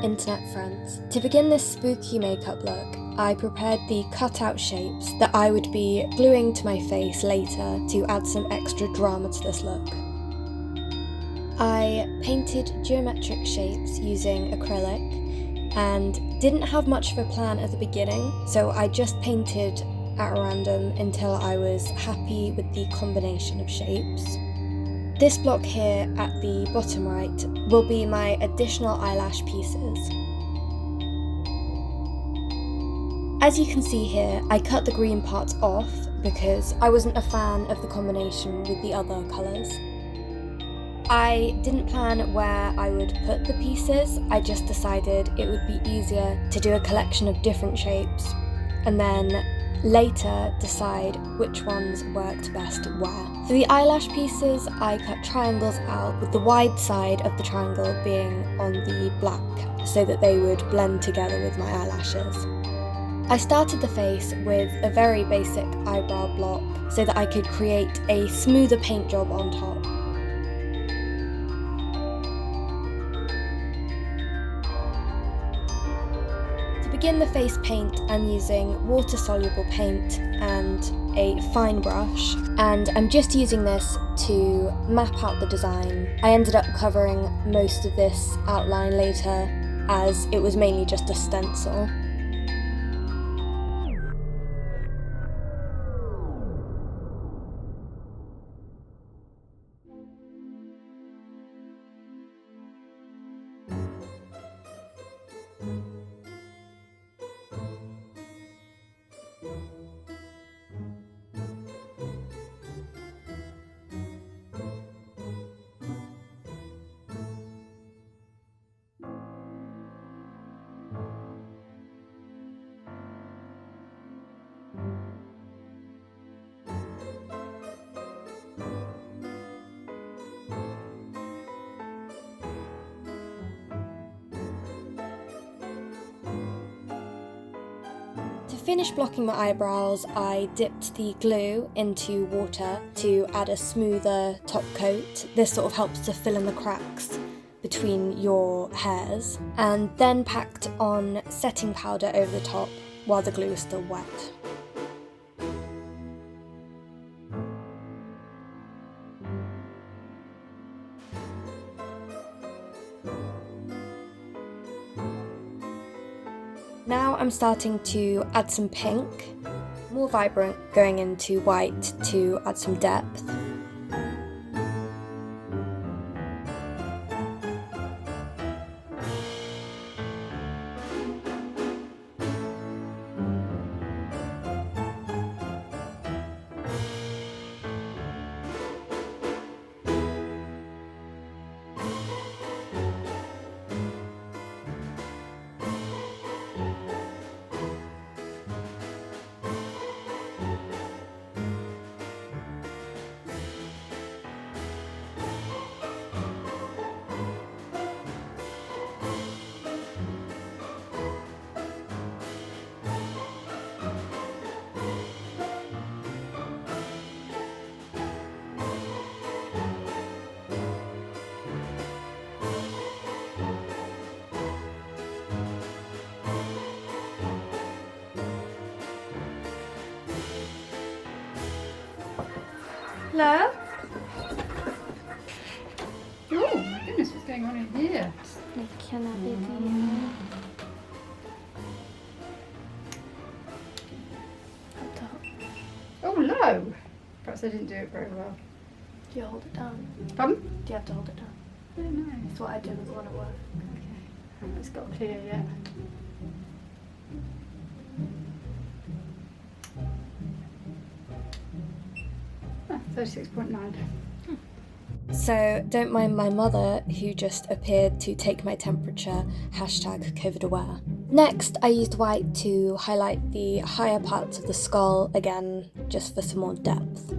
internet friends. To begin this spooky makeup look, I prepared the cut-out shapes that I would be gluing to my face later to add some extra drama to this look. I painted geometric shapes using acrylic and didn't have much of a plan at the beginning, so I just painted at random until I was happy with the combination of shapes. This block here at the bottom right will be my additional eyelash pieces. As you can see here, I cut the green parts off because I wasn't a fan of the combination with the other colours. I didn't plan where I would put the pieces, I just decided it would be easier to do a collection of different shapes and then later decide which ones worked best where. For the eyelash pieces, I cut triangles out with the wide side of the triangle being on the black so that they would blend together with my eyelashes. I started the face with a very basic eyebrow block so that I could create a smoother paint job on top. To begin the face paint, I'm using water-soluble paint and a fine brush, and I'm just using this to map out the design. I ended up covering most of this outline later, as it was mainly just a stencil. To finish blocking my eyebrows, I dipped the glue into water to add a smoother top coat. This sort of helps to fill in the cracks between your hairs, and then packed on setting powder over the top while the glue is still wet. Now I'm starting to add some pink, more vibrant, going into white to add some depth. Hello? Oh my goodness, what's going on in here? Oh, low! Perhaps I didn't do it very well. Do you hold it down? Pardon? Do you have to hold it down? I don't know. That's what I do with one at work. Okay. It's got clear yet. Ah, 36.9. So don't mind my mother, who just appeared to take my temperature, #COVIDaware. Next, I used white to highlight the higher parts of the skull again, just for some more depth.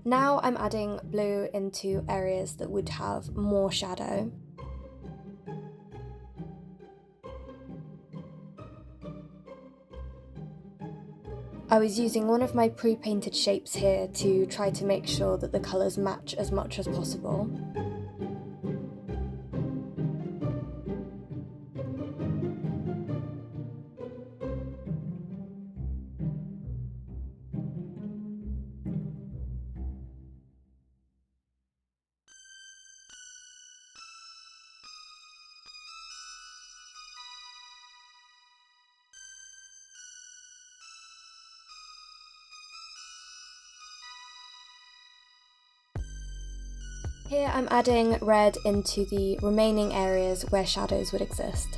Now I'm adding blue into areas that would have more shadow. I was using one of my pre-painted shapes here to try to make sure that the colours match as much as possible. Here I'm adding red into the remaining areas where shadows would exist.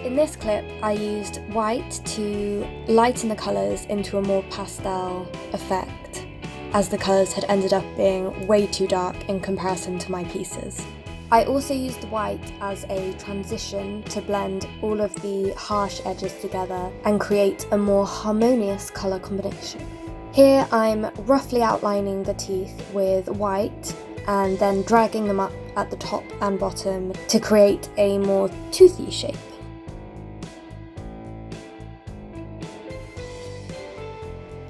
In this clip, I used white to lighten the colours into a more pastel effect, as the colours had ended up being way too dark in comparison to my pieces. I also used white as a transition to blend all of the harsh edges together and create a more harmonious colour combination. Here I'm roughly outlining the teeth with white and then dragging them up at the top and bottom to create a more toothy shape.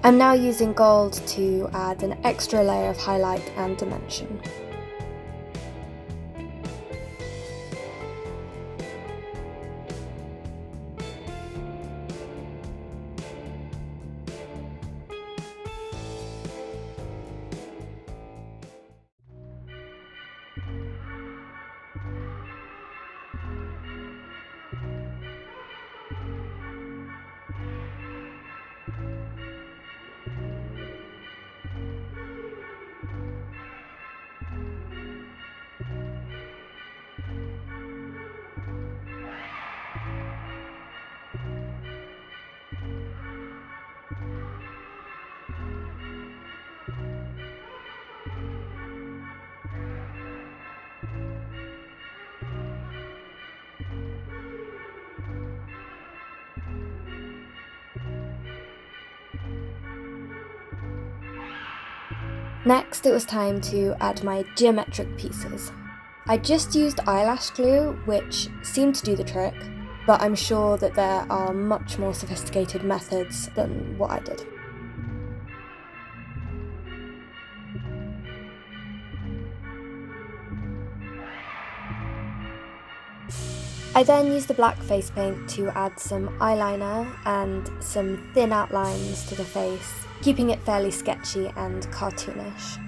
I'm now using gold to add an extra layer of highlight and dimension. Next, it was time to add my geometric pieces. I just used eyelash glue, which seemed to do the trick, but I'm sure that there are much more sophisticated methods than what I did. I then used the black face paint to add some eyeliner and some thin outlines to the face, keeping it fairly sketchy and cartoonish.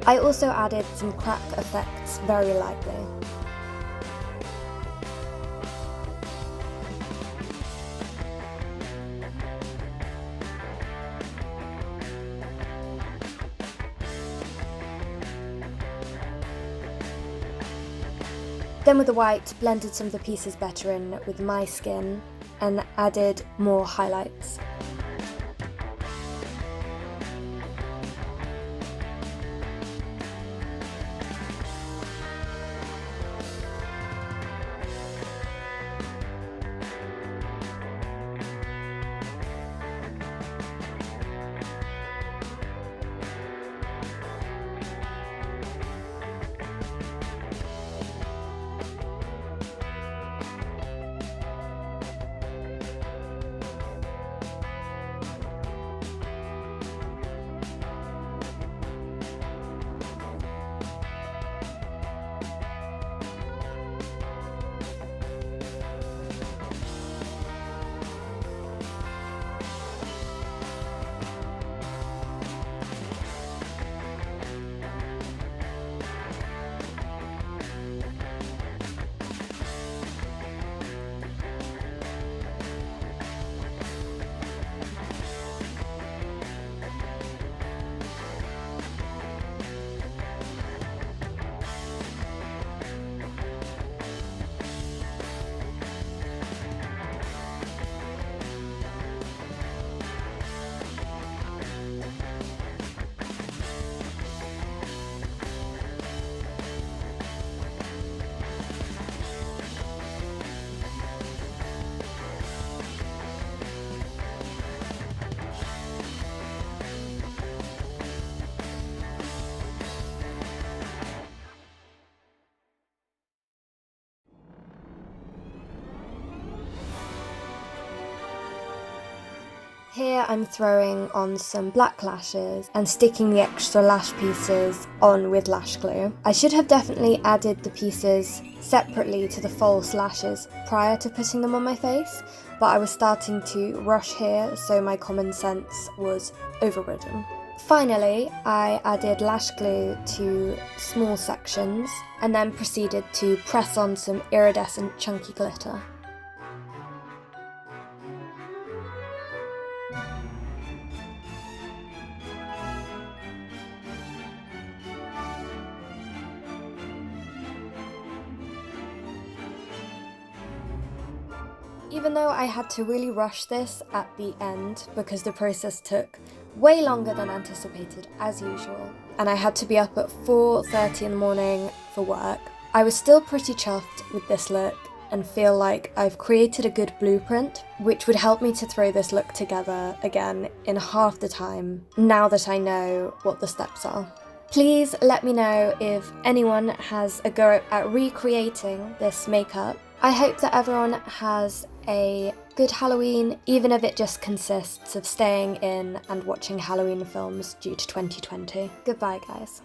I also added some crack effects very lightly. Then with the white, blended some of the pieces better in with my skin and added more highlights. Here I'm throwing on some black lashes and sticking the extra lash pieces on with lash glue. I should have definitely added the pieces separately to the false lashes prior to putting them on my face, but I was starting to rush here, so my common sense was overridden. Finally, I added lash glue to small sections and then proceeded to press on some iridescent chunky glitter. Even though I had to really rush this at the end because the process took way longer than anticipated as usual, and I had to be up at 4:30 in the morning for work, I was still pretty chuffed with this look and feel like I've created a good blueprint which would help me to throw this look together again in half the time now that I know what the steps are. Please let me know if anyone has a go at recreating this makeup. I hope that everyone has a good Halloween, even if it just consists of staying in and watching Halloween films due to 2020. Goodbye, guys.